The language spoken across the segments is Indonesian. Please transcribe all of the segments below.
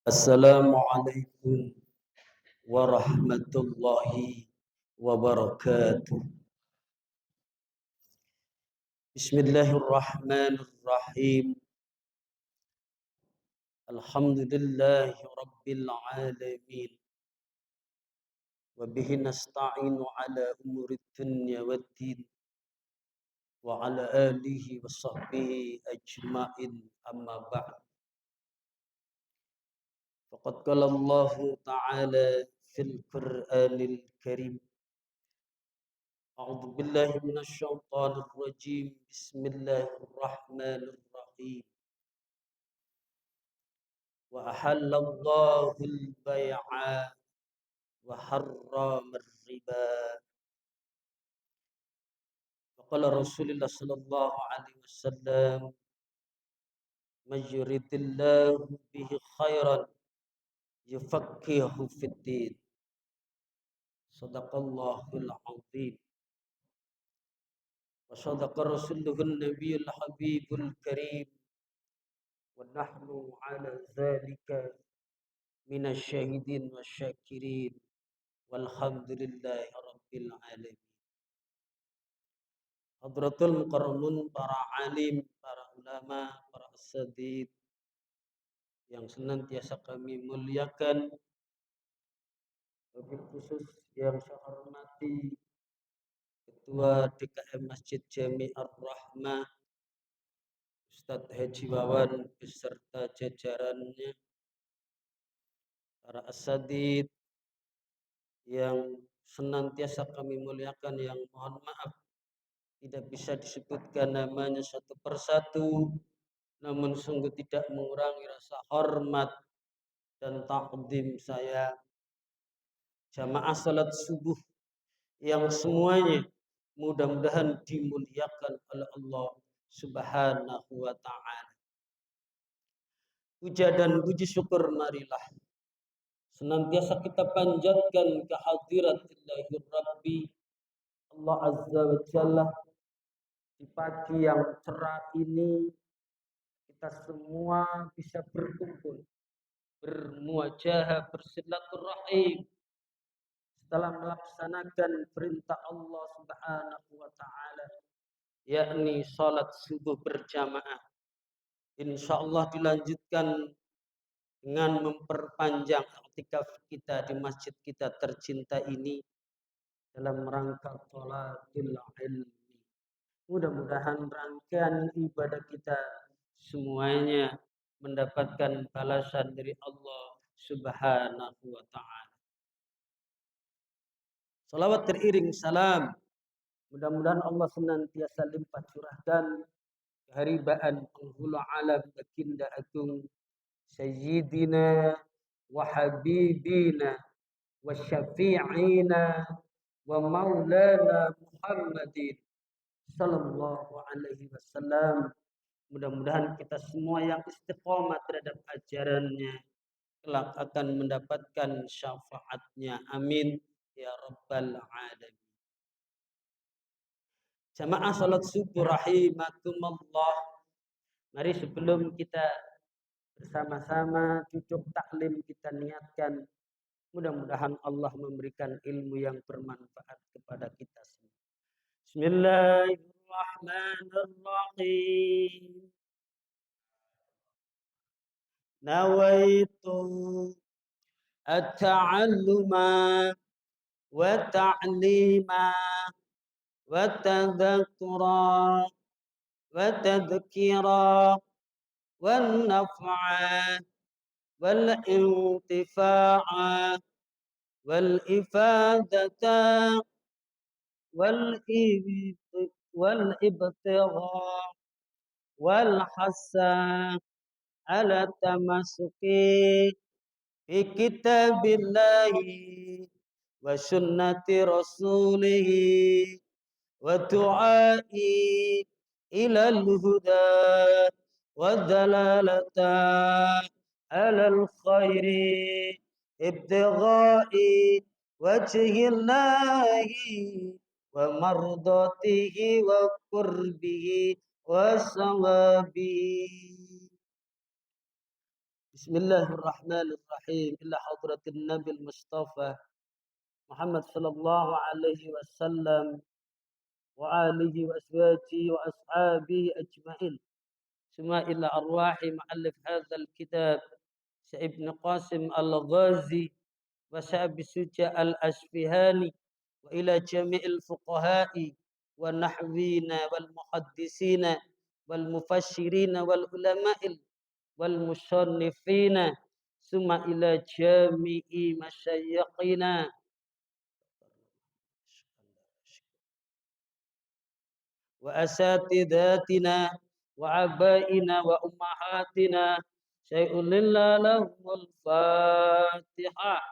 Assalamualaikum warahmatullahi wabarakatuh. Bismillahirrahmanirrahim. Alhamdulillahi rabbil alamin. Wa bihi nasta'inu ala umuri dunya waddin. Wa ala alihi wa sahbihi ajma'in amma ba'd. Faqad qala Allah ta'ala fil Qur'anil Karim. أعوذ بالله من الشيطان الرجيم بسم الله الرحمن الرحيم وأحل الله البيع وحرم الربا وقال رسول الله صلى الله عليه وسلم من يريد الله به خيرا يفقهه في الدين صدق الله العظيم وصدق رسوله النبي الحبيب الكريم ونحن على ذلك من الشاهدين والشاكرين walhamdulillahi rabbil alamin. Hadratul mukarramun, para alim, para ulama, para asatidz yang senantiasa kami muliakan, wabil khusus yang saya hormati Ketua DKM Masjid Jami Ar-Rahmah Ustadz Haji Wawan beserta jajarannya, para asatidz yang senantiasa kami muliakan, yang mohon maaf tidak bisa disebutkan namanya satu persatu, namun sungguh tidak mengurangi rasa hormat dan takdim saya. Jamaah salat subuh yang semuanya mudah-mudahan dimuliakan oleh Allah Subhanahu wa ta'ala. Puja dan puji syukur marilah senantiasa kita panjatkan kehadiratillahir Rabbi Allah Azza wa Jalla. Di pagi yang cerah ini kita semua bisa berkumpul, bermuajahah, bersilaturahim setelah melaksanakan perintah Allah Subhanahu wa ta'ala, yakni salat subuh berjamaah. Insyaallah dilanjutkan dengan memperpanjang i'tikaf kita di masjid kita tercinta ini dalam rangka thalathul ilmi. Mudah-mudahan rangkaian ibadah kita semuanya mendapatkan balasan dari Allah Subhanahu wa ta'ala. Salawat teriring salam, mudah-mudahan Allah senantiasa limpah curahkan keharibaan penghulu alam baginda agung Sayyidina wa Habibina wa Syafi'ina wa Maulana Muhammadin sallallahu alaihi wasallam. Mudah-mudahan kita semua yang istiqomah terhadap ajarannya kelak akan mendapatkan syafaatnya. Amin ya rabbal alamin. Jamaah salat subuh rahimakumullah. Mari sebelum kita bersama-sama duduk taklim, kita niatkan mudah-mudahan Allah memberikan ilmu yang bermanfaat kepada kita semua. Bismillahirrahmanirrahim. Nawaitu at-ta'alluma wa ta'lima wa tadhakkura wa tadhkira wan naf'a wal intifa'a wal ifadata wal ibtigha wal hasa ala tamasuki fi kitabillahi wa sunnati rasulihi wa du'ai ilal huda wa dalalata alal khairi ibtighai wajhillahi wa mardatihi wa qurbihi wa sawabihi. Bismillahirrahmanirrahim. Ila hadratin Nabil Mustafa Muhammad sallallahu alaihi wasallam wa alihi wa aswajihi wa ashabihi ajma'in. Suma ila arwahi ma'allif hadzal kitab Ibn Qasim Al-Ghazi wa Sa'bi Suja Al-Asfihani wa ila jami'il fuqaha'i wa nahwina wal muhaddisina wal mufassirina wal ulama'il wal musannifina summa ila jami'i masyayikhina wa asatidatina wa abaina wa ummahatina syai'un lillah lahumul fatihah.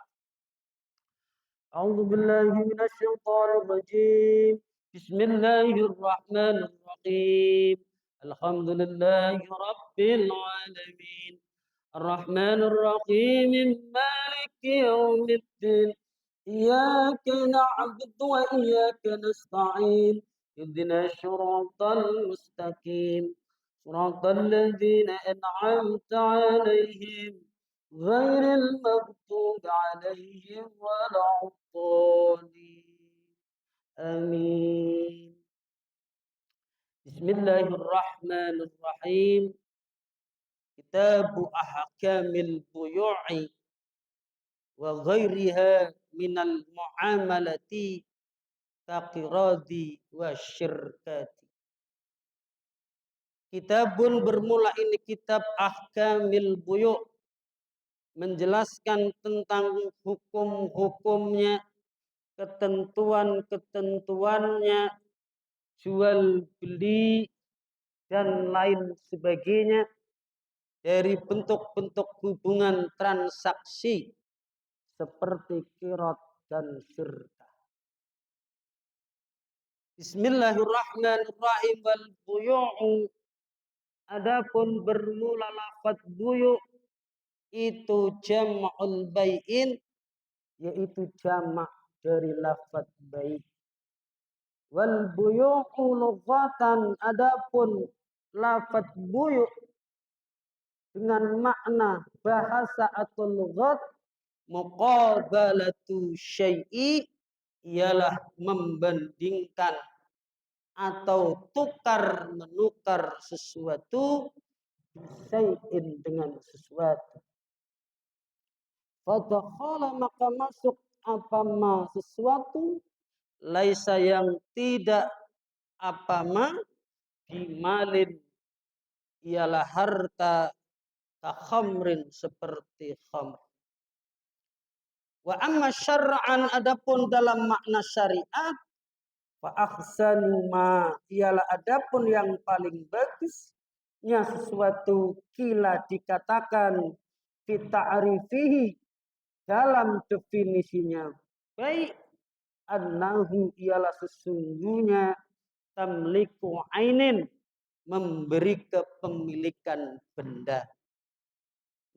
A'udzu billahi minasy syaithanir rajim. Bismillahirrahmanirrahim. Alhamdulillahi rabbil alamin. Ar-Rahmanir Rahim. Maliki yaumiddin. Iyyaka na'budu wa iyyaka nasta'in. Ihdinas siratal mustaqim. Siratal ladzina an'amta 'alaihim ghairil maghdubi 'alaihim waladdallin. Amin. Bismillahirrahmanirrahim. Kitabu ahkamil buyu'i wa ghairiha minal muamalati kaqiradi wa syirkati. Kitabun bermula ini kitab ahkamil buyu', menjelaskan tentang hukum-hukumnya, ketentuan-ketentuannya, jual beli dan lain sebagainya dari bentuk-bentuk hubungan transaksi seperti qirat dan syirkah. Bismillahirrahmanirrahim. Wal buyu'u, adapun bermula lafaz buyu' itu jam'ul bai'in, yaitu jamak dari lafaz bai'. Wal buyu'u lughatan, adapun lafaz buyu' dengan makna bahasa atau lughat, muqabalatu syai'i, ialah membandingkan atau tukar menukar sesuatu syai'in dengan sesuatu. Fadakhala, maka masuk apa ma sesuatu, laisa yang tidak apa ma, bimalin ialah harta, kakhamrin seperti khamr. Wa amma syar'an, adapun dalam makna syariat, fa ahsanu ma, ialah adapun yang paling bagusnya sesuatu, kila dikatakan, fi ta'rifihi, dalam definisinya baik, annahu ialah sesungguhnya, tamliku ainin, memberi kepemilikan benda,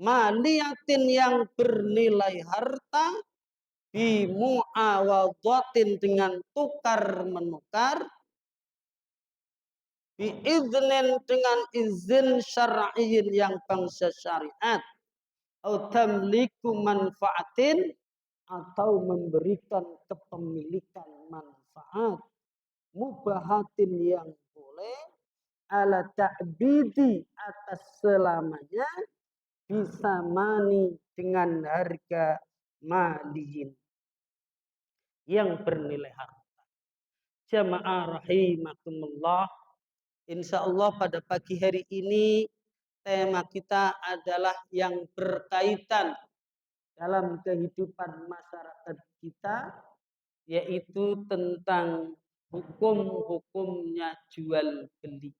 maliyatin yang bernilai harta, bimu'awadhatin dengan tukar menukar, biiznin dengan izin syar'iyyin yang bangsa syariat, atau tamliku manfaatin, atau memberikan kepemilikan manfaat, mubahatin yang boleh, ala ta'bidi atas selamanya, bisa mani dengan harga malihin yang bernilai harta. Jamaah rahimakumullah, insyaallah pada pagi hari ini tema kita adalah yang berkaitan dalam kehidupan masyarakat kita, yaitu tentang hukum-hukumnya jual beli.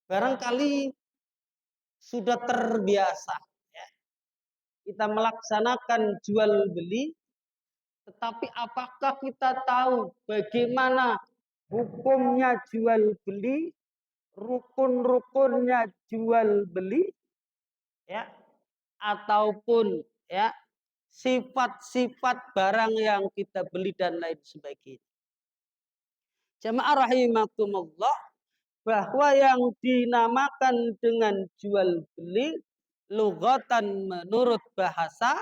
Barangkali sudah terbiasa ya, kita melaksanakan jual beli, tetapi apakah kita tahu bagaimana hukumnya jual beli, rukun-rukunnya jual beli, ya, ataupun ya sifat-sifat barang yang kita beli dan lain sebagainya. Jamaah rahimakumullah, bahwa yang dinamakan dengan jual beli Lugatan menurut bahasa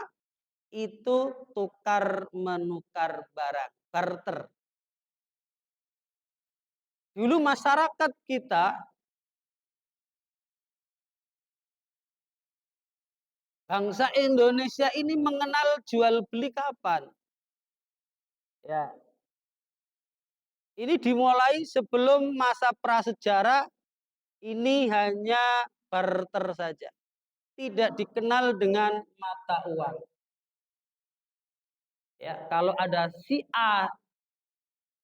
itu tukar menukar barang, barter. Dulu masyarakat kita, bangsa Indonesia ini mengenal jual beli kapan? Ya, ini dimulai sebelum masa prasejarah, ini hanya barter saja. Tidak dikenal dengan mata uang. Ya, kalau ada si A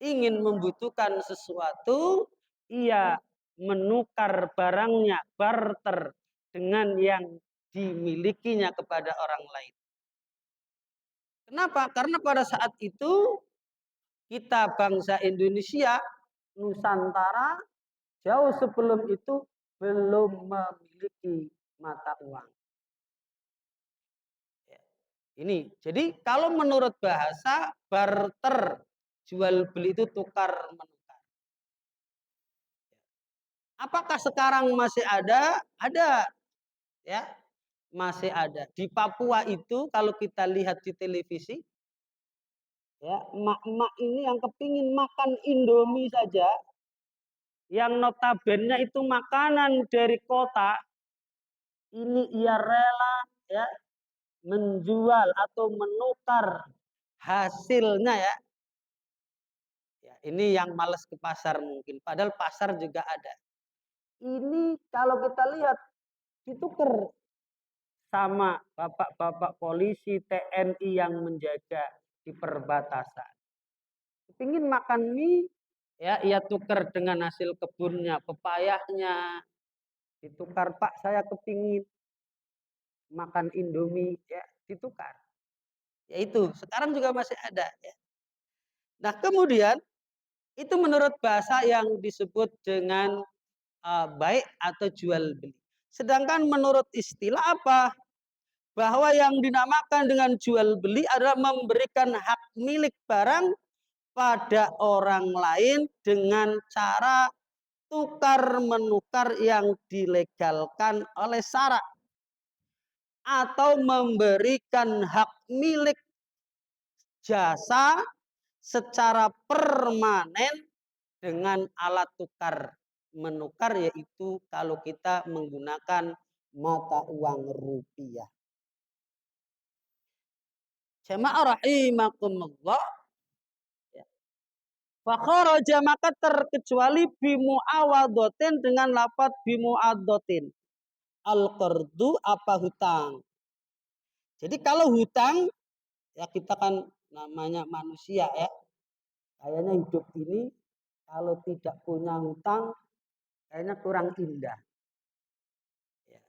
ingin membutuhkan sesuatu, ia menukar barangnya, barter dengan yang dimilikinya kepada orang lain. Kenapa? Karena pada saat itu kita bangsa Indonesia, Nusantara, jauh sebelum itu belum memiliki mata uang. Ini, jadi kalau menurut bahasa, barter, jual beli itu tukar menukar. Apakah sekarang masih ada? Ada, ya, masih ada. Di Papua itu kalau kita lihat di televisi, ya, emak-emak ini yang kepingin makan Indomie saja, yang notabene itu makanan dari kota, ini ia rela, ya, menjual atau menukar hasilnya, ya. Ya, ini yang males ke pasar mungkin, padahal pasar juga ada. Ini kalau kita lihat ditukar sama bapak-bapak polisi, TNI yang menjaga di perbatasan. Kepingin makan mie, ya, ia tukar dengan hasil kebunnya, pepayahnya, ditukar, Pak saya kepingin makan Indomie, ya, ditukar. Ya itu, sekarang juga masih ada. Ya. Nah kemudian, itu menurut bahasa yang disebut dengan baik atau jual beli. Sedangkan menurut istilah apa? Bahwa yang dinamakan dengan jual beli adalah memberikan hak milik barang pada orang lain dengan cara tukar menukar yang dilegalkan oleh syarak, atau memberikan hak milik jasa secara permanen dengan alat tukar menukar, yaitu kalau kita menggunakan mata uang rupiah. Jamaah rahimakumullah. Fakharaja maka terkecuali bimuawadotin dengan lafaz bimuadotin. Al-qardu apa hutang. Jadi kalau hutang, ya kita kan namanya manusia, ya. Kayaknya hidup ini kalau tidak punya hutang kayaknya kurang indah. Ya.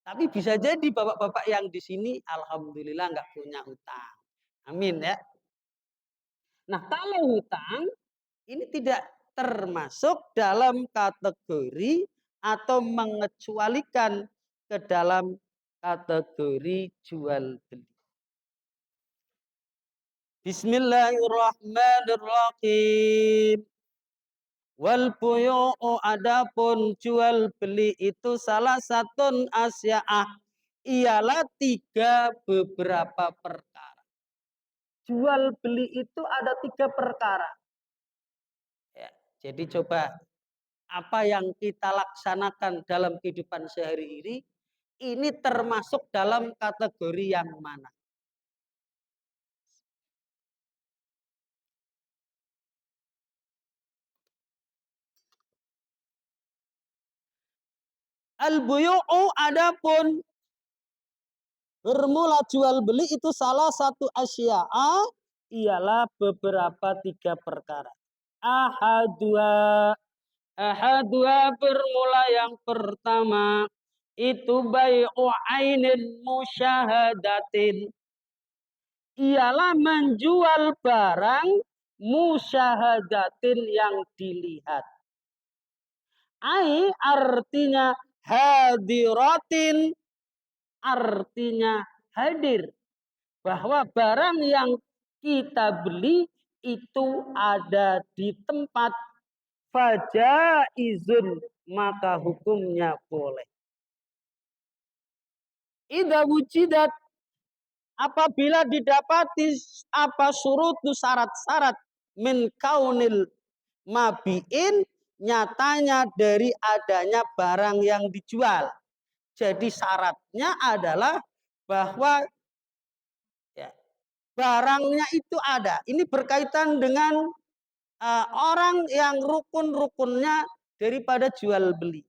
Tapi bisa jadi bapak-bapak yang di sini alhamdulillah nggak punya hutang. Amin, ya. Nah kalau hutang ini tidak termasuk dalam kategori atau mengecualikan ke dalam kategori jual beli. Bismillahirrahmanirrahim. Wal buyu'u adapun jual beli itu salah satu asya'ah, ialah 3 beberapa perkara. Jual beli itu ada 3 perkara. Ya, jadi coba apa yang kita laksanakan dalam kehidupan sehari-hari ini termasuk dalam kategori yang mana? Al-buyu'u adapun bermula jual beli itu salah satu asya'a, ialah beberapa 3 perkara. Ahadua bermula yang pertama itu bai'u ainin musyahadatin, ialah menjual barang musyahadatin yang dilihat. Ai artinya hadiratin, artinya hadir. Bahwa barang yang kita beli itu ada di tempat, fajaizun, maka hukumnya boleh. Idza wujidat, apabila didapati apa surutu syarat-syarat min kaunil mabiin, nyatanya dari adanya barang yang dijual. Jadi syaratnya adalah bahwa ya, barangnya itu ada. Ini berkaitan dengan orang yang rukun-rukunnya daripada jual beli.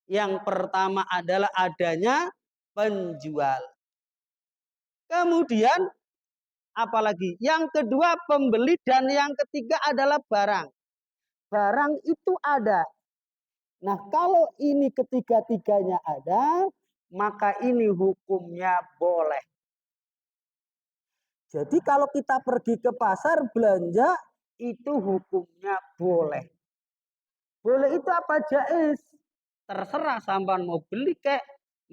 Yang pertama adalah adanya penjual. Kemudian apalagi? Yang kedua pembeli dan yang ketiga adalah barang. Barang itu ada. Nah, kalau ini ketiga-tiganya ada, maka ini hukumnya boleh. Jadi kalau kita pergi ke pasar belanja, itu hukumnya boleh. Boleh itu apa? Jaiz. Terserah sampean mau beli kek,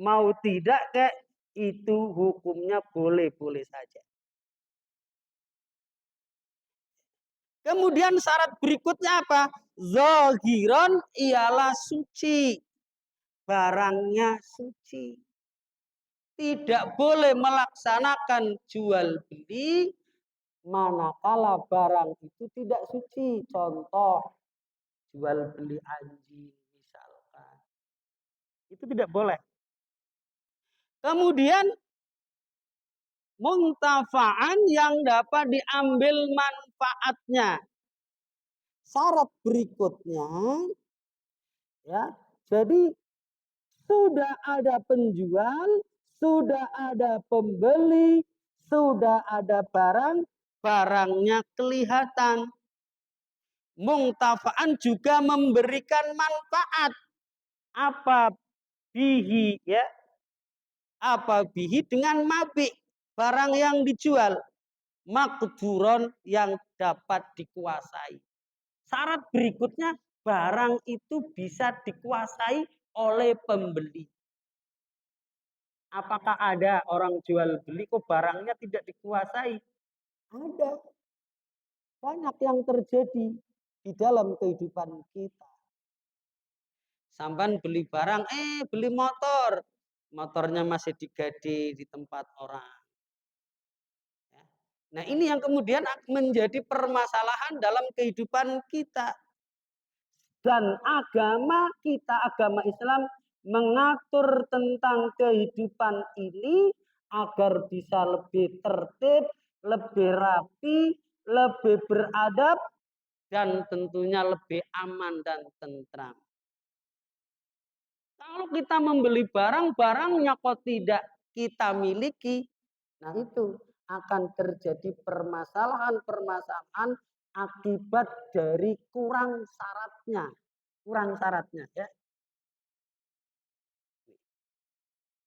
mau tidak kek, itu hukumnya boleh-boleh saja. Kemudian syarat berikutnya apa? Zahiron ialah suci. Barangnya suci. Tidak boleh melaksanakan jual beli manakala barang itu tidak suci. Contoh, jual beli anjing misalkan. Itu tidak boleh. Kemudian muntafa'an yang dapat diambil manfaatnya. Syarat berikutnya ya. Jadi sudah ada penjual, sudah ada pembeli, sudah ada barang, barangnya kelihatan. Muntafa'an juga memberikan manfaat. Apa bihi ya? Apa bihi dengan mabik, barang yang dijual. Makduron yang dapat dikuasai. Syarat berikutnya barang itu bisa dikuasai oleh pembeli. Apakah ada orang jual beli kok barangnya tidak dikuasai? Ada. Banyak yang terjadi di dalam kehidupan kita. Sampan beli barang, beli motor. Motornya masih digade di tempat orang. Nah ini yang kemudian menjadi permasalahan dalam kehidupan kita. Dan agama kita, agama Islam mengatur tentang kehidupan ini agar bisa lebih tertib, lebih rapi, lebih beradab, dan tentunya lebih aman dan tentram. Kalau kita membeli barang-barangnya kok tidak kita miliki, nah itu akan terjadi permasalahan-permasalahan akibat dari kurang syaratnya. Kurang syaratnya ya.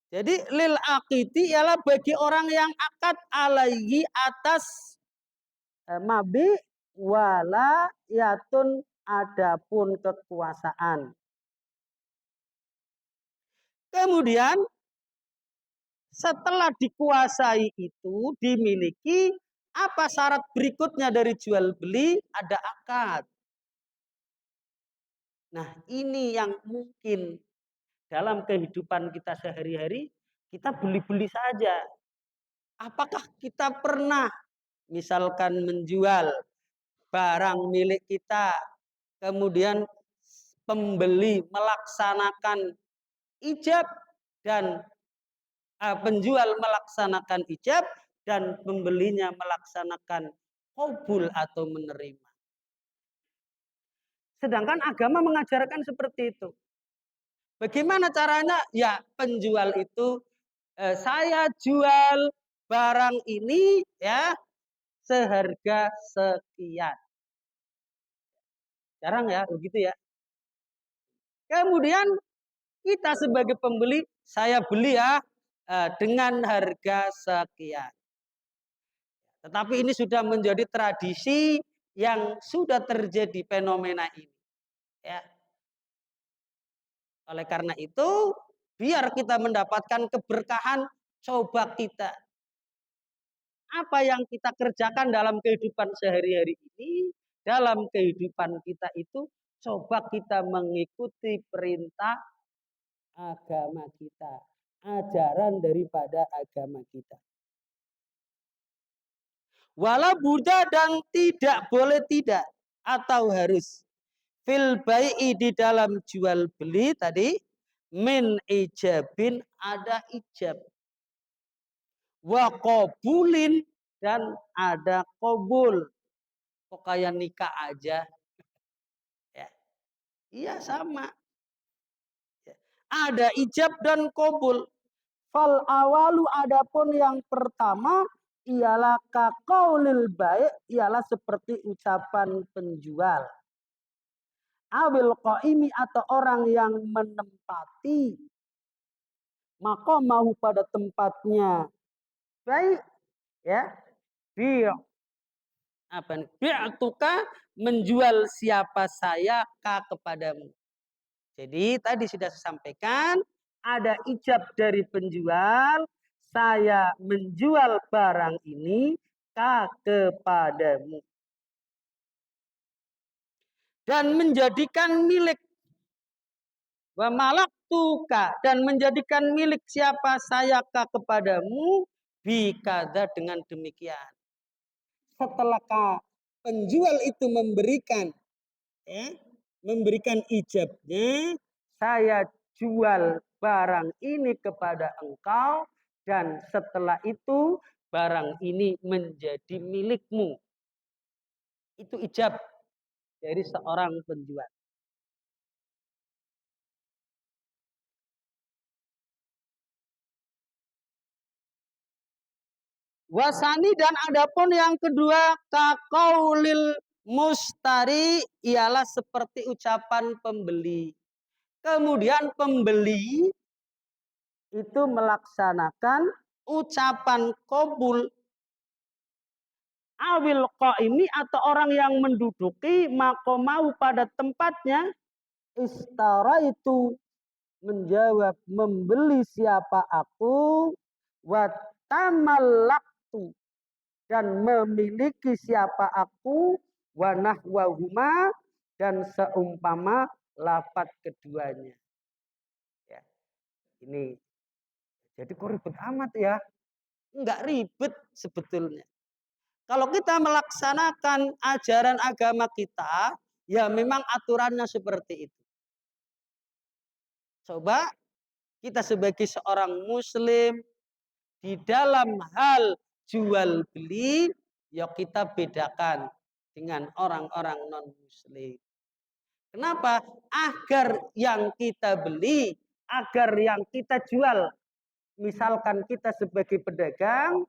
Jadi lil aqidi ialah bagi orang yang akad alaihi atas mabi wala yatun adapun kekuasaan. Kemudian setelah dikuasai itu dimiliki, apa syarat berikutnya dari jual beli? Ada akad. Nah ini yang mungkin dalam kehidupan kita sehari-hari kita beli-beli saja. Apakah kita pernah misalkan menjual barang milik kita, kemudian pembeli melaksanakan ijab dan penjual melaksanakan ijab dan pembelinya melaksanakan qabul atau menerima. Sedangkan agama mengajarkan seperti itu. Bagaimana caranya? Ya penjual itu saya jual barang ini ya seharga sekian. Jarang ya begitu ya. Kemudian kita sebagai pembeli, saya beli ya dengan harga sekian. Tetapi ini sudah menjadi tradisi yang sudah terjadi fenomena ini. Ya. Oleh karena itu, biar kita mendapatkan keberkahan, coba kita apa yang kita kerjakan dalam kehidupan sehari-hari ini, dalam kehidupan kita itu, coba kita mengikuti perintah agama kita. ajaran daripada agama kita. Walau Buddha dan tidak boleh tidak atau harus fil bai'i di dalam jual beli tadi min ijabin ada ijab wa qabulin dan ada qabul. Kok kayak nikah aja ya. Iya sama. Ada ijab dan qabul. Fal awalu adapun yang pertama ialah kaqaulil bai' ialah seperti ucapan penjual. Awil qaimi atau orang yang menempati maka mau pada tempatnya baik ya bi' apa nih bi'tuka menjual siapa saya ka kepadamu. Jadi tadi sudah saya sampaikan ada ijab dari penjual, saya menjual barang ini kepadamu. Dan menjadikan milik. Wa malaktuka dan menjadikan milik siapa saya kepadamu bikada dengan demikian. Setelah penjual itu memberikan ya, memberikan ijabnya, saya jual barang ini kepada engkau dan setelah itu barang ini menjadi milikmu. Itu ijab dari seorang penjual. Wasani dan adapun yang kedua kaqaulil mustari ialah seperti ucapan pembeli. Kemudian pembeli itu melaksanakan ucapan qabul awil qaimi atau orang yang menduduki makomau pada tempatnya istara itu menjawab membeli siapa aku watamallaktu dan memiliki siapa aku wanahwahuma dan seumpama lafat keduanya. Ya, ini jadi kok ribet amat ya? Enggak ribet sebetulnya. Kalau kita melaksanakan ajaran agama kita, ya memang aturannya seperti itu. Coba kita sebagai seorang muslim di dalam hal jual beli, ya kita bedakan dengan orang-orang non-muslim. Kenapa? Agar yang kita beli, agar yang kita jual, misalkan kita sebagai pedagang,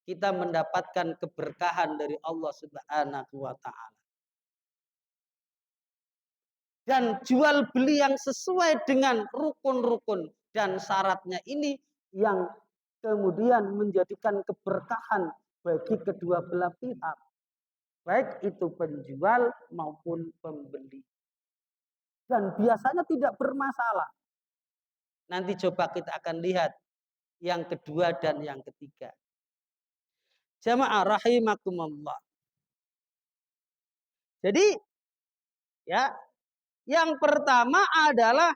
kita mendapatkan keberkahan dari Allah Subhanahu wa taala. Dan jual beli yang sesuai dengan rukun-rukun dan syaratnya ini yang kemudian menjadikan keberkahan bagi kedua belah pihak. Baik itu penjual maupun pembeli. Dan biasanya tidak bermasalah. Nanti coba kita akan lihat yang kedua dan yang ketiga. Jamaah rahimakumullah. Jadi ya, yang pertama adalah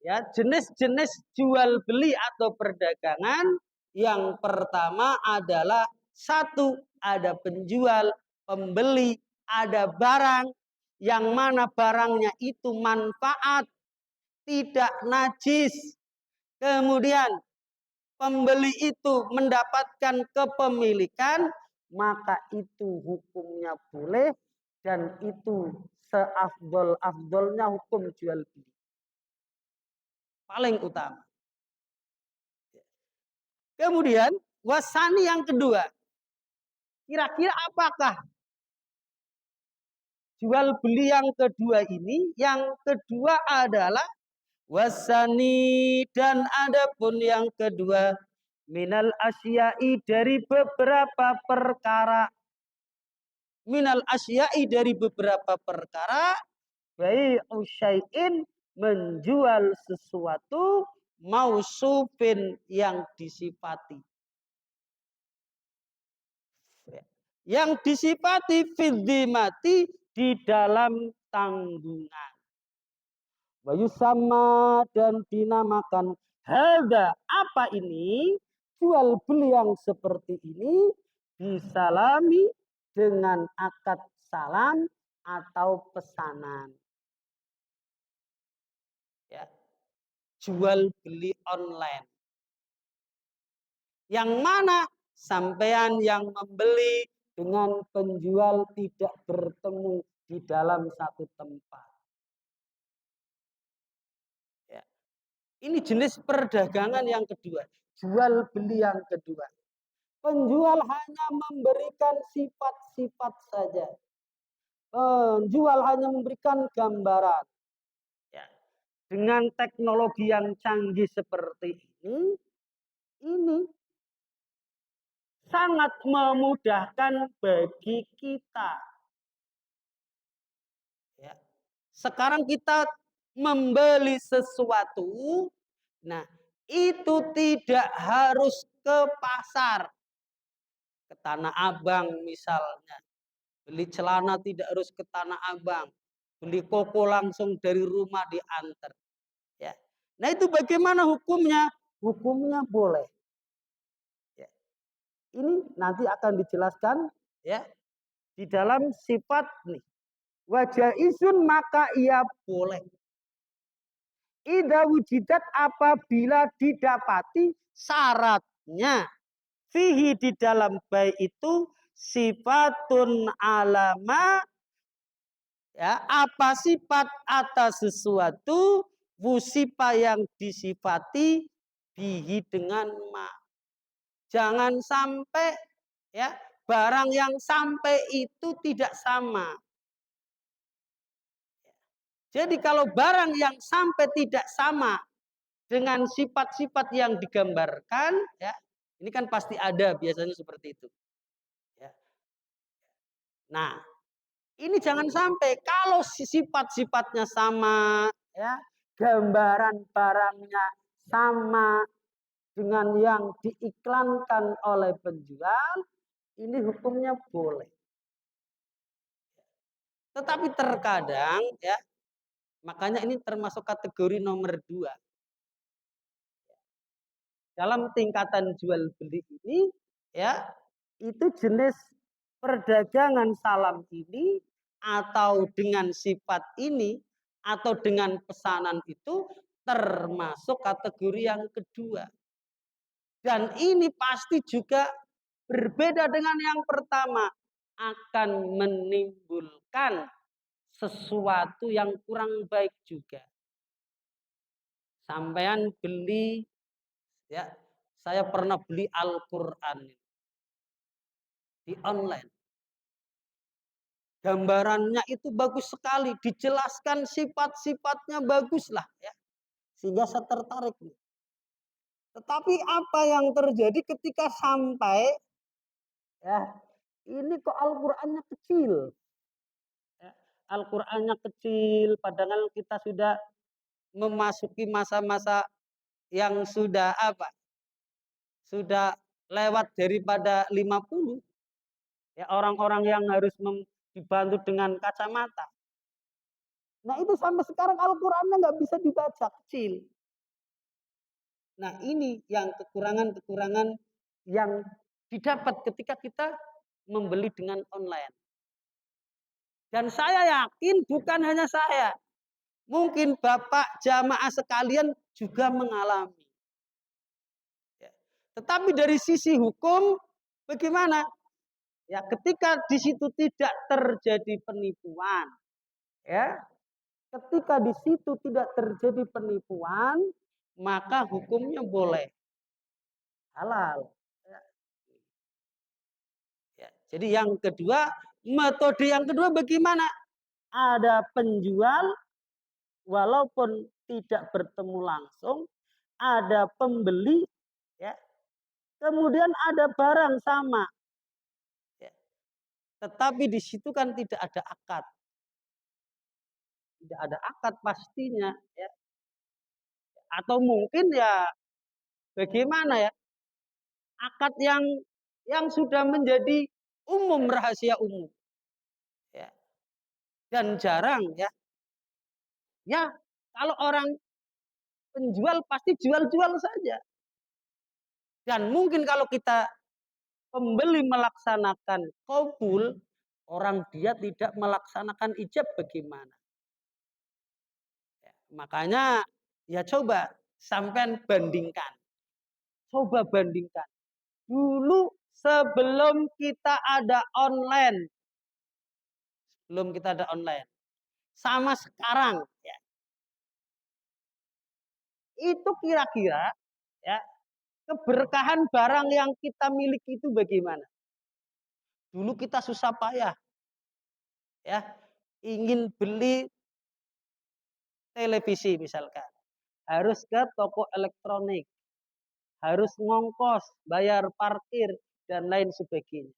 ya jenis-jenis jual beli atau perdagangan. Yang pertama adalah satu, ada penjual, pembeli, ada barang yang mana barangnya itu manfaat, tidak najis. Kemudian pembeli itu mendapatkan kepemilikan, maka itu hukumnya boleh dan itu seafdol-afdolnya hukum jual beli. Paling utama. Kemudian wasani yang kedua. Kira-kira apakah jual beli yang kedua ini? Yang kedua adalah wasani dan adapun yang kedua minal asyai dari beberapa perkara. Minal asyai dari beberapa perkara bai'u syai'in menjual sesuatu mausufin yang disifati. Yang disifati fidzimati di dalam tanggungan. Wayu sama dan dinamakan Hadza, apa ini? Jual beli yang seperti ini disalami dengan akad salam atau pesanan. Ya, jual beli online. Yang mana sampean yang membeli dengan penjual tidak bertemu di dalam satu tempat. Ya. Ini jenis perdagangan yang kedua. Jual beli yang kedua. Penjual hanya memberikan sifat-sifat saja. Penjual hanya memberikan gambaran. Ya. Dengan teknologi yang canggih seperti ini sangat memudahkan bagi kita. Ya. Sekarang kita membeli sesuatu, nah itu tidak harus ke pasar, ke Tanah Abang misalnya. Beli celana tidak harus ke Tanah Abang. Beli koko langsung dari rumah diantar. Ya. Nah itu bagaimana hukumnya? Hukumnya boleh. Ya. Ini nanti akan dijelaskan ya di dalam sifat nih. Wajah isun maka ia boleh. Ida wujidat apabila didapati syaratnya. Fihi di dalam baik itu sifatun alama. Ya, apa sifat atas sesuatu wusipa yang disifati bihi dengan ma. Jangan sampai ya barang yang sampai itu tidak sama. Jadi kalau barang yang sampai tidak sama dengan sifat-sifat yang digambarkan, ya ini kan pasti ada biasanya seperti itu. Ya. Nah, ini jangan sampai kalau sifat-sifatnya sama, ya gambaran barangnya sama dengan yang diiklankan oleh penjual, ini hukumnya boleh. Tetapi terkadang, ya makanya ini termasuk kategori nomor 2. Dalam tingkatan jual beli ini ya itu jenis perdagangan salam ini atau dengan sifat ini atau dengan pesanan itu termasuk kategori yang kedua. Dan ini pasti juga berbeda dengan yang pertama, akan menimbulkan sesuatu yang kurang baik juga. Sampean beli ya, saya pernah beli Al-Qur'an di online. Gambarannya itu bagus sekali, dijelaskan sifat-sifatnya baguslah ya. Sehingga saya tertarik. Tetapi apa yang terjadi ketika sampai ya, ini kok Al-Qur'annya kecil. Ya, Al-Qur'annya kecil padahal kita sudah memasuki masa-masa yang sudah apa? Sudah lewat daripada 50. Ya, orang-orang yang harus dibantu dengan kacamata. Nah itu sampai sekarang Al-Qur'annya nggak bisa dibaca, kecil. Nah ini yang kekurangan-kekurangan yang didapat ketika kita membeli dengan online. Dan saya yakin bukan hanya saya. Mungkin Bapak jamaah sekalian juga mengalami. Ya. Tetapi dari sisi hukum bagaimana? Ya, ketika di situ tidak terjadi penipuan, ya, ketika di situ tidak terjadi penipuan, maka hukumnya boleh halal. Ya. Ya. Jadi yang kedua, metode yang kedua bagaimana? Ada penjual walaupun tidak bertemu langsung, ada pembeli, ya, kemudian ada barang sama, ya. Tetapi di situ kan tidak ada akad, tidak ada akad pastinya, ya. Atau mungkin ya bagaimana ya akad yang sudah menjadi umum rahasia umum, ya. Dan jarang ya, ya kalau orang penjual pasti jual-jual saja. Dan mungkin kalau kita pembeli melaksanakan qabul, orang dia tidak melaksanakan ijab bagaimana? Makanya ya coba sampean bandingkan. Coba bandingkan. Dulu sebelum kita ada online, sama sekarang, ya, itu kira-kira ya keberkahan barang yang kita miliki itu bagaimana? Dulu kita susah payah, ya, ingin beli televisi misalkan, harus ke toko elektronik, harus ngongkos, bayar parkir dan lain sebagainya.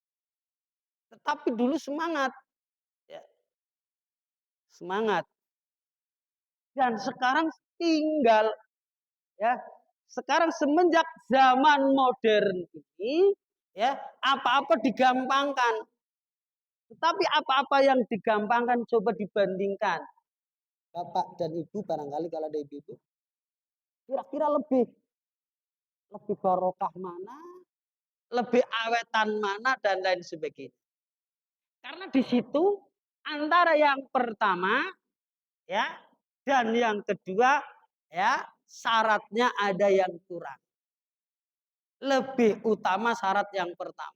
Tetapi dulu semangat, ya, semangat. Dan sekarang tinggal, ya, sekarang semenjak zaman modern ini, ya, apa-apa digampangkan. Tetapi apa-apa yang digampangkan coba dibandingkan. Bapak dan Ibu barangkali kalau ada ibu-ibu, kira-kira lebih barokah mana, lebih awetan mana dan lain sebagainya. Karena di situ antara yang pertama, ya, dan yang kedua, ya, syaratnya ada yang kurang. Lebih utama syarat yang pertama.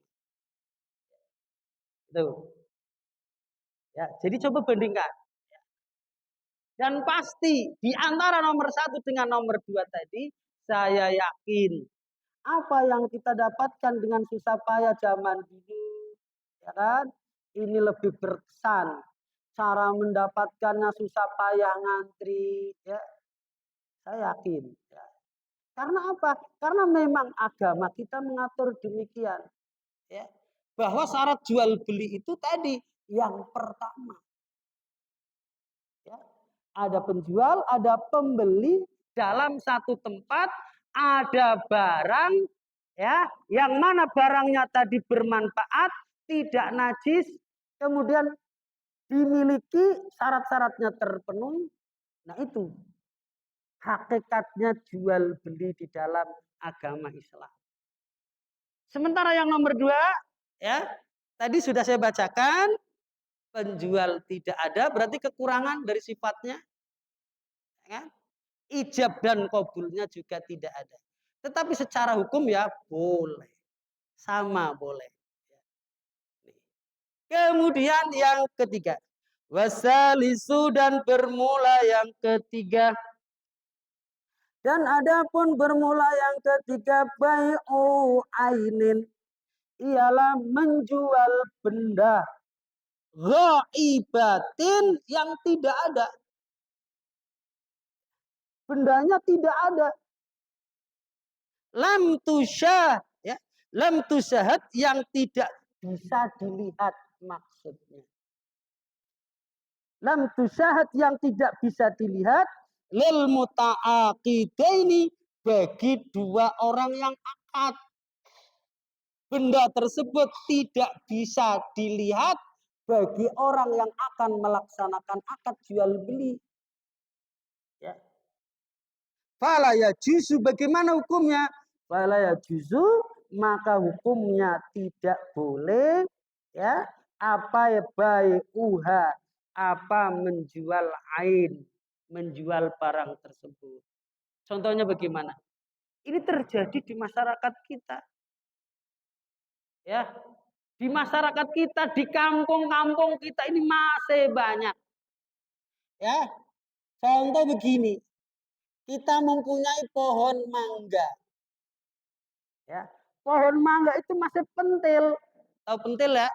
Tuh. Ya, jadi coba bandingkan. Dan pasti di antara nomor 1 dengan nomor 2 tadi, saya yakin apa yang kita dapatkan dengan susah payah zaman dulu, ya kan? Ini lebih berkesan. Cara mendapatkannya susah payah ngantri, ya, saya yakin. Ya. Karena apa? Karena memang agama kita mengatur demikian, ya, bahwa syarat jual beli itu tadi yang pertama. Ya. Ada penjual, ada pembeli dalam satu tempat, ada barang, ya, yang mana barangnya tadi bermanfaat, tidak najis, kemudian dimiliki syarat-syaratnya terpenuhi. Nah itu hakikatnya jual beli di dalam agama Islam. Sementara yang nomor 2, ya, tadi sudah saya bacakan, penjual tidak ada, berarti kekurangan dari sifatnya, ya. Ijab dan kabulnya juga tidak ada. Tetapi secara hukum ya boleh, sama boleh. Kemudian yang ketiga, wasalisu dan bermula yang ketiga. Dan adapun bermula yang ketiga bai'u ainin, ialah menjual benda ghaibatin yang tidak ada. Bendanya tidak ada. Lam tusyah, ya, lam tusyahad yang tidak bisa dilihat maksudnya. Lam tusyahad yang tidak bisa dilihat lil muta'aqidaini bagi dua orang yang akad. Benda tersebut tidak bisa dilihat bagi orang yang akan melaksanakan akad jual beli. Ya. Fala ya juzu, bagaimana hukumnya? Fala ya juzu, maka hukumnya tidak boleh, ya, apa ya bai'uha, apa menjual ain, menjual barang tersebut. Contohnya bagaimana? Ini terjadi di masyarakat kita. Ya, di masyarakat kita, di kampung-kampung kita ini masih banyak. Ya, contoh begini, kita mempunyai pohon mangga. Ya, pohon mangga itu masih pentil. Tahu pentil ya?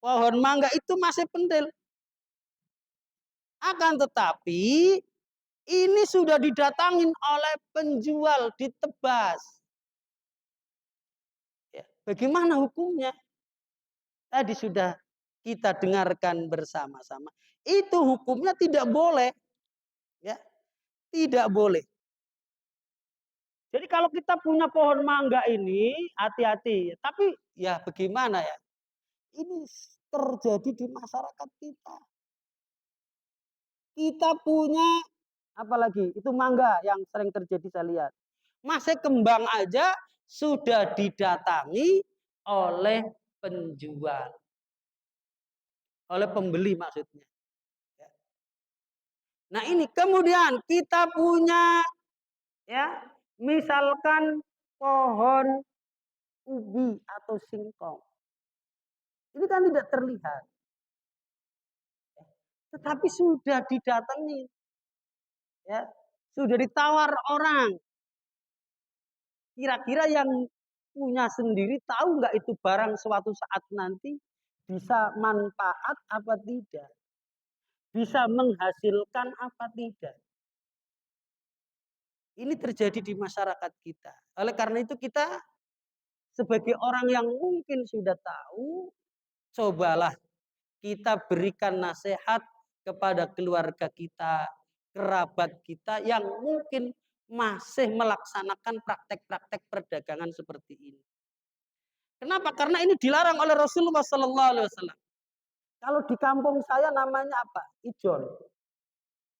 Pohon mangga itu masih pentil. Akan tetapi ini sudah didatangin oleh penjual, ditebas. Ya, bagaimana hukumnya? Tadi sudah kita dengarkan bersama-sama. Itu hukumnya tidak boleh. Ya, tidak boleh. Jadi kalau kita punya pohon mangga ini, hati-hati. Tapi ya bagaimana ya? Ini terjadi di masyarakat kita. Kita punya Apalagi itu mangga yang sering terjadi saya lihat. Masih kembang aja sudah didatangi oleh penjual, oleh pembeli maksudnya. Nah ini kemudian kita punya ya misalkan pohon ubi atau singkong. Ini kan tidak terlihat. Tetapi sudah didatangi. Ya, sudah ditawar orang. Kira-kira yang punya sendiri tahu nggak itu barang suatu saat nanti bisa manfaat apa tidak? Bisa menghasilkan apa tidak? Ini terjadi di masyarakat kita. Oleh karena itu kita sebagai orang yang mungkin sudah tahu, cobalah kita berikan nasihat kepada keluarga kita, kerabat kita yang mungkin masih melaksanakan praktek-praktek perdagangan seperti ini. Kenapa? Karena ini dilarang oleh Rasulullah Sallallahu Alaihi Wasallam. Kalau di kampung saya namanya apa? Ijon.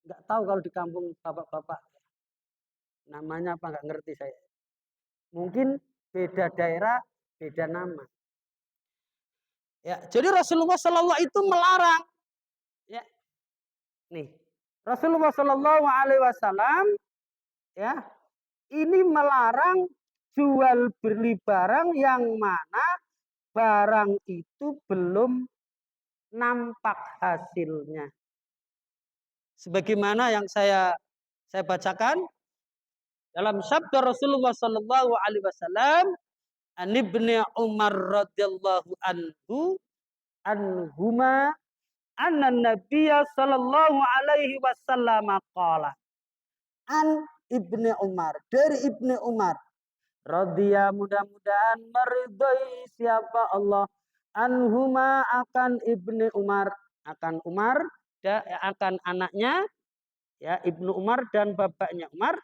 Nggak tahu kalau di kampung bapak-bapak namanya apa, nggak ngerti saya. Mungkin beda daerah, beda nama. Ya, jadi Rasulullah Sallallahu itu melarang. Ya, nih Rasulullah Sallallahu Alaihi Wasallam ya ini melarang jual beli barang yang mana barang itu belum nampak hasilnya. Sebagaimana yang saya bacakan dalam sabda Rasulullah Sallallahu Alaihi Wasallam, an ibni Umar radhiyallahu anhuma anna Nabiya Sallallahu Alaihi Wasallam qala an ibni Umar, dari ibni Umar radhiya, mudah-mudahan meridhai siapa Allah, anhuma akan ibni Umar, akan Umar dan akan anaknya ya Ibnu Umar dan bapaknya Umar.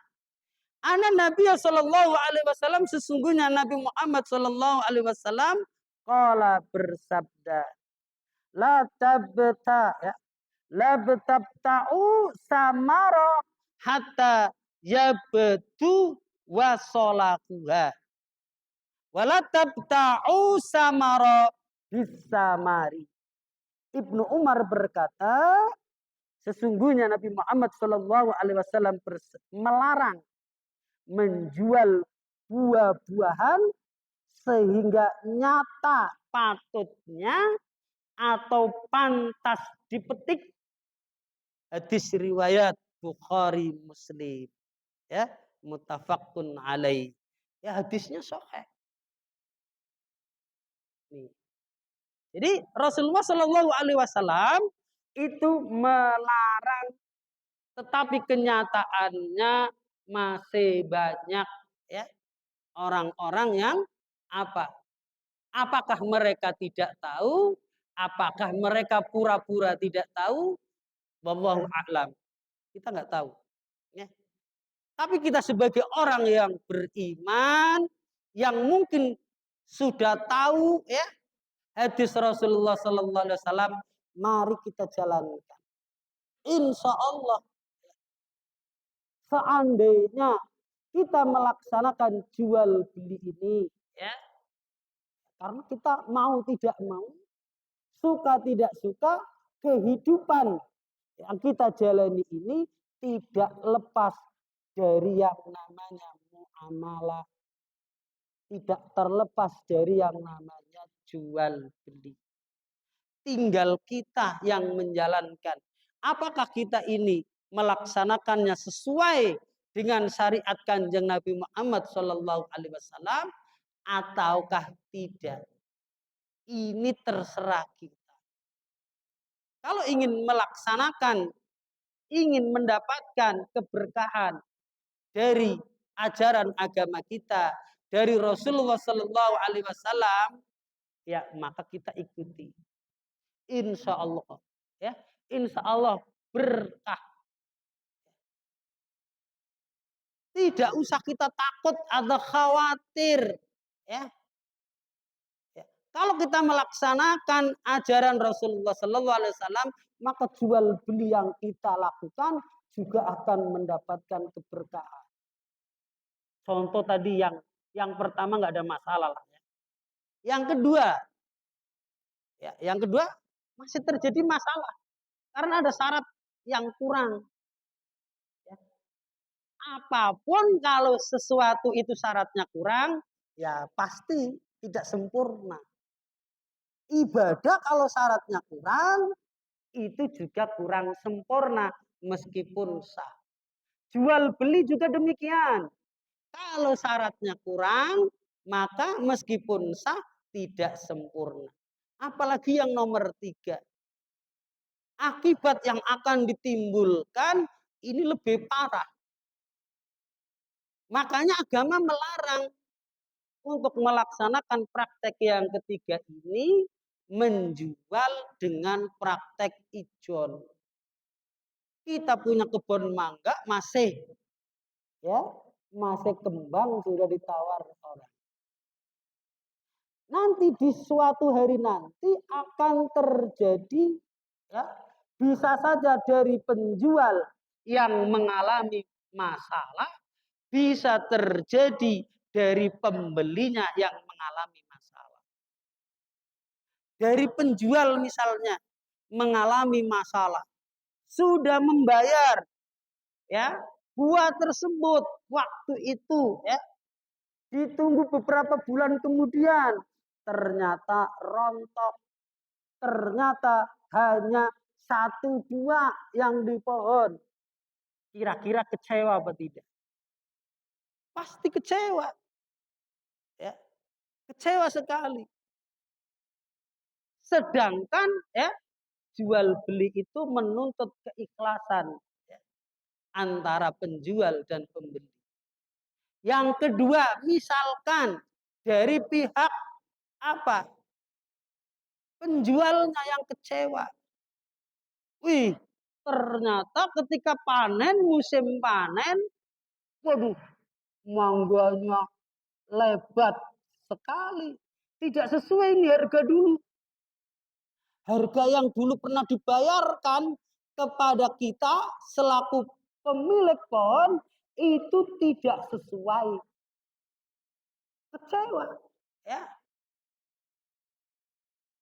Anak Nabi Sallallahu Alaihi Wasallam, sesungguhnya Nabi Muhammad Sallallahu Alaihi Wasallam qala bersabda, la tabta ya, la betabta'u samara hatta yabtu wasolakuha, wala tabta'u samara bisamari. Ibnu Umar berkata, sesungguhnya Nabi Muhammad Shallallahu Alaihi Wasallam melarang menjual buah-buahan sehingga nyata patutnya atau pantas dipetik. Hadis riwayat Bukhari Muslim, ya muttafaqun alaih. Ya hadisnya sahih. Nih. Jadi Rasulullah Shallallahu Alaihi Wasallam itu melarang, tetapi kenyataannya masih banyak ya orang-orang yang apa? Apakah mereka tidak tahu? Apakah mereka pura-pura tidak tahu? Wallahu a'lam. Kita nggak tahu. Ya. Tapi kita sebagai orang yang beriman, yang mungkin sudah tahu ya hadis Rasulullah Sallallahu Alaihi Wasallam, mari kita jalankan. Insya Allah, seandainya kita melaksanakan jual beli ini, ya, karena kita mau tidak mau, suka tidak suka, kehidupan yang kita jalani ini tidak lepas dari yang namanya muamalah, tidak terlepas dari yang namanya jual beli. Tinggal kita yang menjalankan. Apakah kita ini melaksanakannya sesuai dengan syariat Kanjeng Nabi Muhammad Shallallahu Alaihi Wasallam ataukah tidak? Ini terserah kita. Kalau ingin melaksanakan, ingin mendapatkan keberkahan dari ajaran agama kita, dari Rasulullah Shallallahu Alaihi Wasallam, ya maka kita ikuti. Insya Allah, ya, insya Allah berkah. Tidak usah kita takut atau khawatir, ya. Kalau kita melaksanakan ajaran Rasulullah Sallallahu Alaihi Wasallam, maka jual beli yang kita lakukan juga akan mendapatkan keberkahan. Contoh tadi yang pertama nggak ada masalah lah. Yang kedua masih terjadi masalah karena ada syarat yang kurang. Ya. Apapun kalau sesuatu itu syaratnya kurang, ya pasti tidak sempurna. Ibadah kalau syaratnya kurang, itu juga kurang sempurna meskipun sah. Jual beli juga demikian. Kalau syaratnya kurang, maka meskipun sah tidak sempurna. Apalagi yang nomor 3. Akibat yang akan ditimbulkan ini lebih parah. Makanya agama melarang untuk melaksanakan praktek yang ketiga ini menjual dengan praktek ijon. Kita punya kebun mangga masih kembang sudah ditawar orang. Nanti di suatu hari nanti akan terjadi ya, bisa saja dari penjual yang mengalami masalah, bisa terjadi dari pembelinya yang mengalami masalah. Dari penjual misalnya mengalami masalah, sudah membayar ya buah tersebut waktu itu ya, ditunggu beberapa bulan kemudian ternyata rontok, ternyata hanya 1-2 yang di pohon. Kira-kira kecewa apa tidak? Pasti kecewa. Ya, kecewa sekali. Sedangkan ya jual beli itu menuntut keikhlasan ya, antara penjual dan pembeli. Yang kedua, misalkan dari pihak apa? Penjualnya yang kecewa. Wih, ternyata ketika panen, musim panen, waduh, mangganya lebat sekali. Tidak sesuai ini harga dulu. Harga yang dulu pernah dibayarkan kepada kita selaku pemilik pohon itu tidak sesuai. Kecewa. Ya.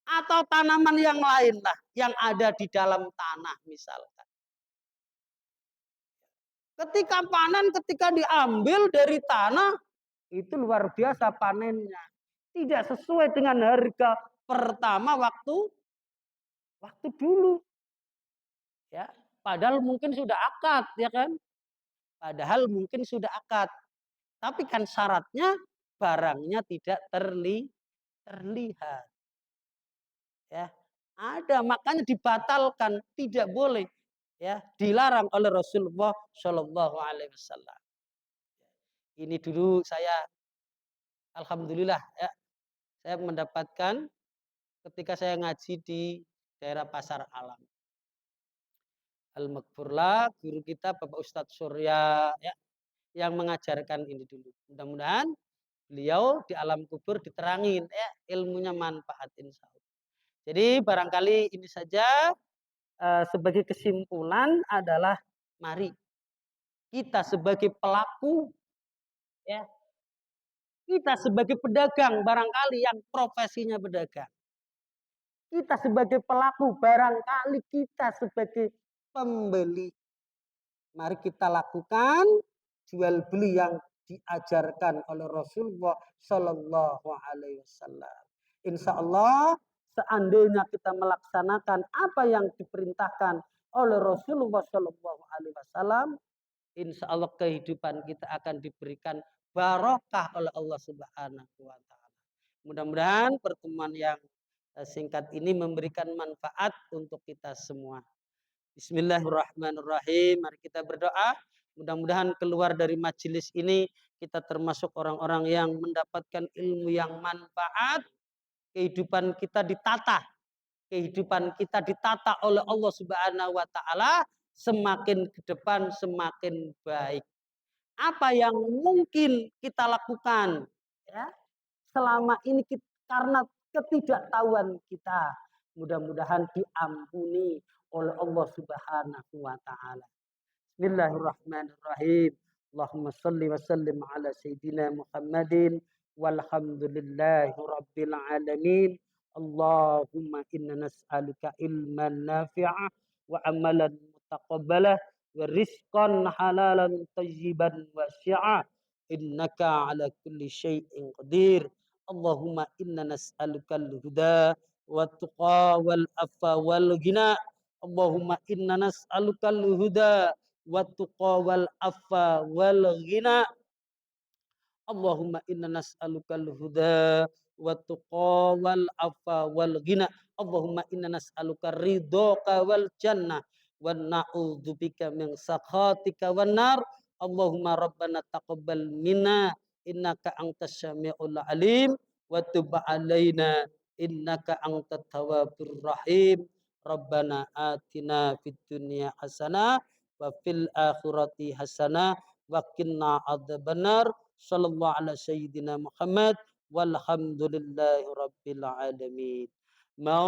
Atau tanaman yang lain lah yang ada di dalam tanah misalkan. Ketika panen, ketika diambil dari tanah, itu luar biasa panennya. Tidak sesuai dengan harga pertama waktu dulu. Ya, padahal mungkin sudah akad, ya kan? Padahal mungkin sudah akad. Tapi kan syaratnya barangnya tidak terlihat. Ya, ada makanya dibatalkan, tidak boleh. Ya, dilarang oleh Rasulullah Shallallahu Alaihi Wasallam. Ini dulu saya, alhamdulillah ya, saya mendapatkan ketika saya ngaji di daerah Pasar Alam. Al-Maghfurlah, guru kita Bapak Ustadz Surya ya, yang mengajarkan ini dulu. Mudah-mudahan beliau di alam kubur diterangin ya, ilmunya manfaat insya Allah. Jadi barangkali ini saja sebagai kesimpulan adalah mari kita sebagai pelaku ya, kita sebagai pedagang barangkali yang profesinya pedagang. Kita sebagai pelaku barangkali kita sebagai pembeli. Mari kita lakukan jual beli yang diajarkan oleh Rasulullah Shallallahu Alaihi Wasallam. Insya Allah, seandainya kita melaksanakan apa yang diperintahkan oleh Rasulullah Shallallahu Alaihi Wasallam, insya Allah kehidupan kita akan diberikan barokah oleh Allah Subhanahu Wa Taala. Mudah-mudahan pertemuan yang singkat ini memberikan manfaat untuk kita semua. Bismillahirrahmanirrahim. Mari kita berdoa. Mudah-mudahan keluar dari majelis ini kita termasuk orang-orang yang mendapatkan ilmu yang manfaat. Kehidupan kita ditata. Kehidupan kita ditata oleh Allah Subhanahu wa taala, semakin ke depan semakin baik. Apa yang mungkin kita lakukan ya, selama ini karena ketidaktahuan kita, mudah-mudahan diampuni oleh Allah Subhanahu wa taala. Bismillahirrahmanirrahim. Allahumma salli wa sallim ala sayyidina Muhammadin walhamdulillahi rabbil alamin. Allahumma inna nas'aluka ilman nafi'a wa amalan mutaqabbalah wa rizqan halalan tayyiban wasi'a. Innaka ala kulli syai'in qadir. Allahumma inna nas'aluka al-huda wa tuqa wal afa wal ghina. Allahumma inna nas'aluka al-huda والتقى والعفا والغنى Allahumma inna nas'alukal huda wa tuqa wal afa wal ghina. Allahumma inna nas'aluka ridhaka wal jannah wa na'udzubika min sakhatika wan nar. Allahumma rabbana taqabbal minna innaka antas samiul alim wa tub alaina innaka antat tawwabur rahim. Rabbana atina fid dunya hasanah wa fil akhirati hasanah wa qina adzabannar. Sallallahu ala sayyidina Muhammad walhamdulillahi rabbil alamin. Mau